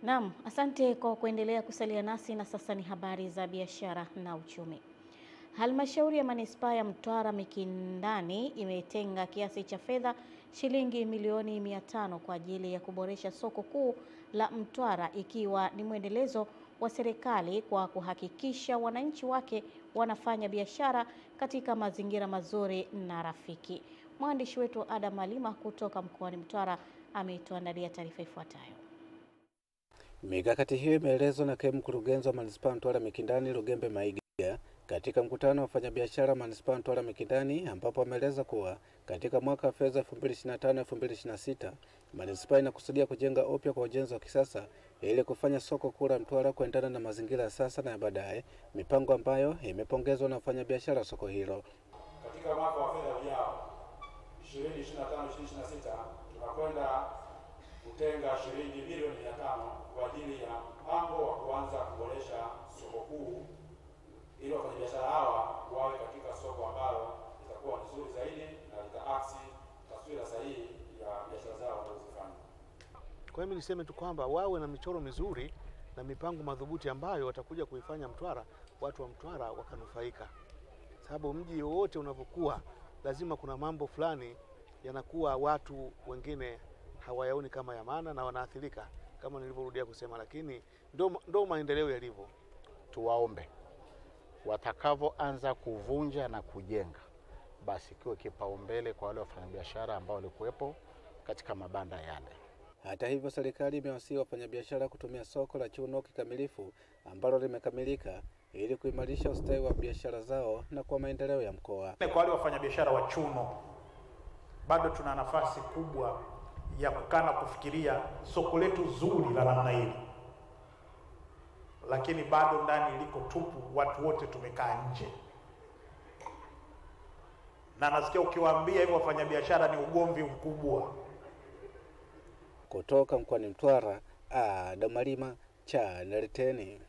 Naam, asante kwa kuendelea kusalia nasi na sasa ni habari za biashara na uchumi. Halmashauri ya Manispaa ya Mtwara Mikindani imetenga kiasi cha fedha shilingi milioni 500 kwa ajili ya kuboresha soko kuu la Mtwara, ikiwa ni mwendelezo wa serikali kwa kuhakikisha wananchi wake wanafanya biashara katika mazingira mazuri na rafiki. Mwandishi wetu Adam Malima kutoka mkoani Mtwara ametuandalia taarifa ifuatayo. Mikakati hiyo imeelezwa na kaimu mkurugenzi wa Manispaa Mtwara Mikindani Lugembe Maiga katika mkutano wa wafanyabiashara Manispaa Mtwara Mikindani, ambapo ameeleza kuwa katika mwaka wa fedha 2025-2026 Manispaa inakusudia kujenga upya kwa ujenzi wa kisasa ili kufanya soko kuu la Mtwara kuendana na mazingira ya sasa na ya baadaye, mipango ambayo imepongezwa na wafanyabiashara soko hilo. Katika mwaka wa fedha ujao 2025-2026 tunakwenda kutenga shilingi bilioni 500 kwa ajili ya mpango wa kuanza kuboresha soko kuu ili wafanyabiashara hawa wawe katika soko ambalo litakuwa nzuri zaidi na litaaksi taswira sahihi ya biashara zao wanazofanya. Kwa hiyo niseme tu kwamba wawe na michoro mizuri na mipango madhubuti ambayo watakuja kuifanya Mtwara, watu wa Mtwara wakanufaika. Sababu mji wote unapokuwa lazima kuna mambo fulani yanakuwa watu wengine hawayaoni kama ya maana na wanaathirika kama nilivyorudia kusema, lakini ndo maendeleo yalivyo. Tuwaombe watakavyoanza kuvunja na kujenga, basi kiwe kipaumbele kwa wale wafanyabiashara ambao walikuwepo katika mabanda yale. Hata hivyo, serikali imewasihi wafanyabiashara kutumia soko la Chuno kikamilifu ambalo limekamilika ili kuimarisha ustawi wa biashara zao na kwa maendeleo ya mkoa. Kwa wale wafanyabiashara wa Chuno, bado tuna nafasi kubwa ya kukana kufikiria soko letu zuri la namna hili, lakini bado ndani liko tupu, watu wote tumekaa nje. Na nasikia ukiwaambia hivyo wafanyabiashara ni ugomvi mkubwa. Kutoka mkoani Mtwara, Adam Malima, Channel 10.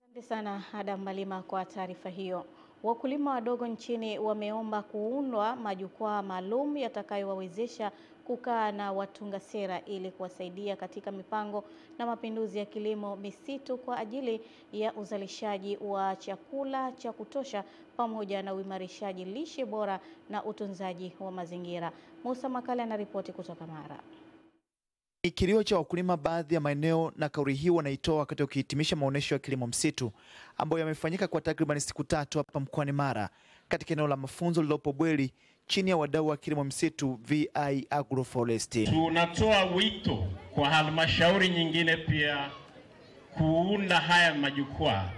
Asante sana Adam Malima kwa taarifa hiyo. Wakulima wadogo nchini wameomba kuundwa majukwaa maalum yatakayowawezesha kukaa na watunga sera ili kuwasaidia katika mipango na mapinduzi ya kilimo misitu kwa ajili ya uzalishaji wa chakula cha kutosha pamoja na uimarishaji lishe bora na utunzaji wa mazingira. Musa Makale anaripoti kutoka Mara. Kilio cha wakulima baadhi ya maeneo, na kauli hii wanaitoa wakati ukihitimisha maonesho ya kilimo msitu ambayo yamefanyika kwa takriban siku 3 hapa mkoani Mara katika eneo la mafunzo lilopo Bweli chini ya wadau wa kilimo msitu VI Agroforestry. Tunatoa wito kwa halmashauri nyingine pia kuunda haya majukwaa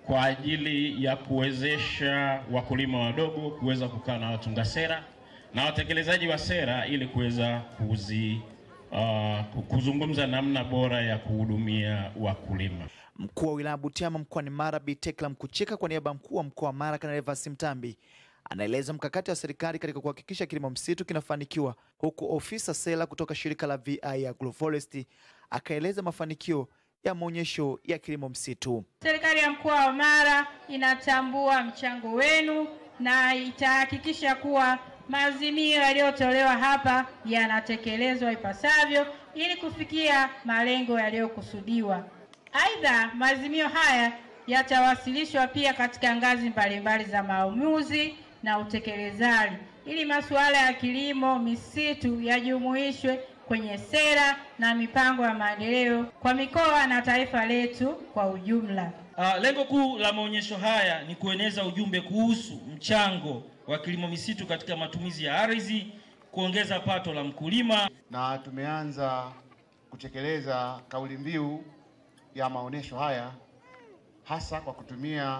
kwa ajili ya kuwezesha wakulima wadogo kuweza kukaa na watunga sera na watekelezaji wa sera ili kuweza kuzungumza namna bora ya kuhudumia wakulima. Mkuu wa wilaya Butiama mkoani Mara Bi Tekla Mkucheka kwa niaba ya mkuu wa mkoa wa Mara Kanali Evans Mtambi anaeleza mkakati wa serikali katika kuhakikisha kilimo msitu kinafanikiwa, huku ofisa sera kutoka shirika la VI Agroforestry akaeleza mafanikio ya maonyesho ya kilimo msitu. Serikali ya mkoa wa Mara inatambua mchango wenu na itahakikisha kuwa maazimio yaliyotolewa hapa yanatekelezwa ipasavyo ili kufikia malengo yaliyokusudiwa. Aidha, maazimio haya yatawasilishwa pia katika ngazi mbalimbali za maamuzi na utekelezaji ili masuala ya kilimo misitu yajumuishwe kwenye sera na mipango ya maendeleo kwa mikoa na taifa letu kwa ujumla. Lengo kuu la maonyesho haya ni kueneza ujumbe kuhusu mchango wa kilimo misitu katika matumizi ya ardhi, kuongeza pato la mkulima, na tumeanza kutekeleza kauli mbiu ya maonyesho haya hasa kwa kutumia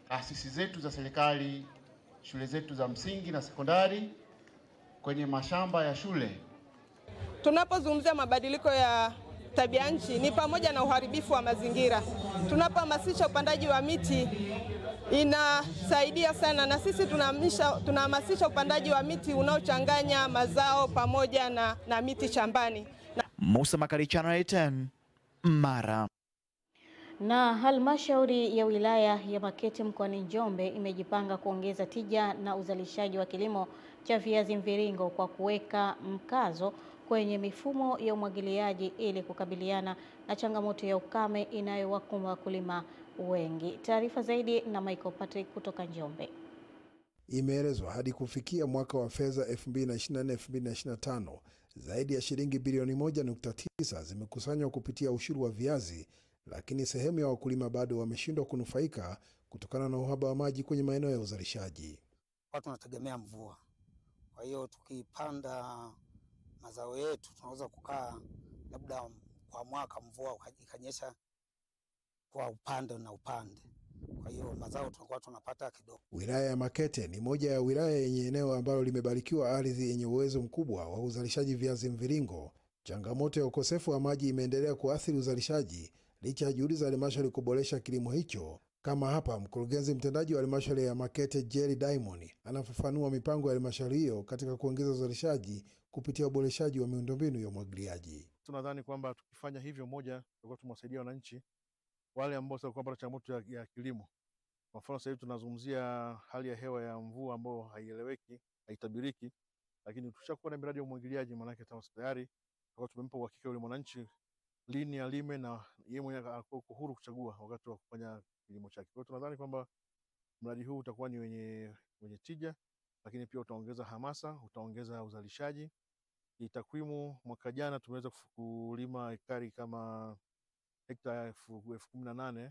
taasisi zetu za serikali, shule zetu za msingi na sekondari kwenye mashamba ya shule. Tunapozungumzia mabadiliko ya tabia nchi ni pamoja na uharibifu wa mazingira. Tunapohamasisha upandaji wa miti inasaidia sana, na sisi tunahamasisha upandaji wa miti unaochanganya mazao pamoja na miti shambani. Musa Makali, Channel 10, Mara. Na halmashauri ya wilaya ya Makete mkoani Njombe imejipanga kuongeza tija na uzalishaji wa kilimo cha viazi mviringo kwa kuweka mkazo kwenye mifumo ya umwagiliaji ili kukabiliana na changamoto ya ukame inayowakumba wakulima wengi. Taarifa zaidi na Michael Patrick kutoka Njombe. Imeelezwa hadi kufikia mwaka wa fedha 2024-2025 zaidi ya shilingi bilioni 1.9 zimekusanywa kupitia ushuru wa viazi, lakini sehemu ya wakulima bado wameshindwa kunufaika kutokana na uhaba wa maji kwenye maeneo ya uzalishaji. Watu tunategemea mvua. Kwa hiyo tukipanda mazao yetu tunaweza kukaa labda kwa mwaka mvua ikanyesha kwa upande na upande. Kwa hiyo mazao tunakuwa tunapata kidogo. Wilaya ya Makete ni moja ya wilaya yenye eneo ambalo limebarikiwa ardhi yenye uwezo mkubwa wa uzalishaji viazi mviringo. Changamoto ya ukosefu wa maji imeendelea kuathiri uzalishaji licha ya juhudi za halmashauri kuboresha kilimo hicho. Kama hapa mkurugenzi mtendaji wa halmashauri ya Makete Jerry Diamond anafafanua mipango ya halmashauri hiyo katika kuongeza uzalishaji kupitia uboreshaji wa miundombinu ya umwagiliaji. Tunadhani kwamba tukifanya hivyo, moja, tutakuwa tumewasaidia wananchi wale ambao sasa kupata changamoto ya kilimo. Kwa mfano sasa hivi tunazungumzia hali ya hewa ya mvua ambayo haieleweki, haitabiriki, lakini tushakuwa na miradi ya umwagiliaji, maana yake tayari tutakuwa tumempa uhakika yule mwananchi lini alime na yeye mwenyewe ako huru kuchagua wakati wa kufanya kilimo chake. Kwa hiyo tunadhani kwamba mradi huu utakuwa ni wenye tija, lakini pia utaongeza hamasa, utaongeza uzalishaji. Takwimu mwaka jana tumeweza kulima ekari kama hekta 18,000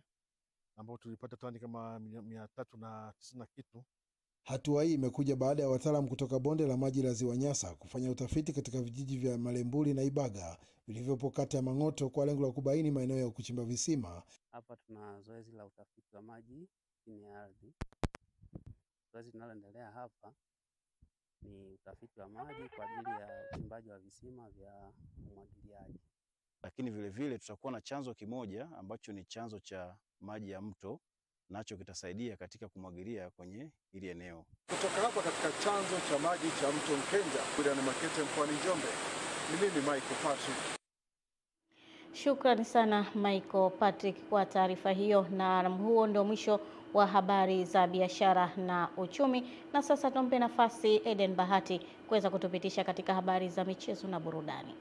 ambao tulipata tani kama 390 kitu. Hatua hii imekuja baada ya wataalamu kutoka bonde la maji la Ziwa Nyasa kufanya utafiti katika vijiji vya Malembuli na Ibaga vilivyopo kata ya Mang'oto kwa lengo la kubaini maeneo ya kuchimba visima. Hapa tuna zoezi la utafiti wa maji chini ya ardhi. Zoezi linaloendelea hapa ni utafiti wa maji kwa ajili ya uchimbaji wa visima vya umwagiliaji. Lakini vile vile tutakuwa na chanzo kimoja ambacho ni chanzo cha maji ya mto, nacho kitasaidia katika kumwagilia kwenye hili eneo. Kutoka hapa katika chanzo cha maji cha mto Mkenja, wilayani Makete mkoani Njombe, mimi ni Michael Patrick. Shukrani sana Michael Patrick kwa taarifa hiyo, na huo ndio mwisho wa habari za biashara na uchumi. Na sasa tumpe nafasi Eden Bahati kuweza kutupitisha katika habari za michezo na burudani.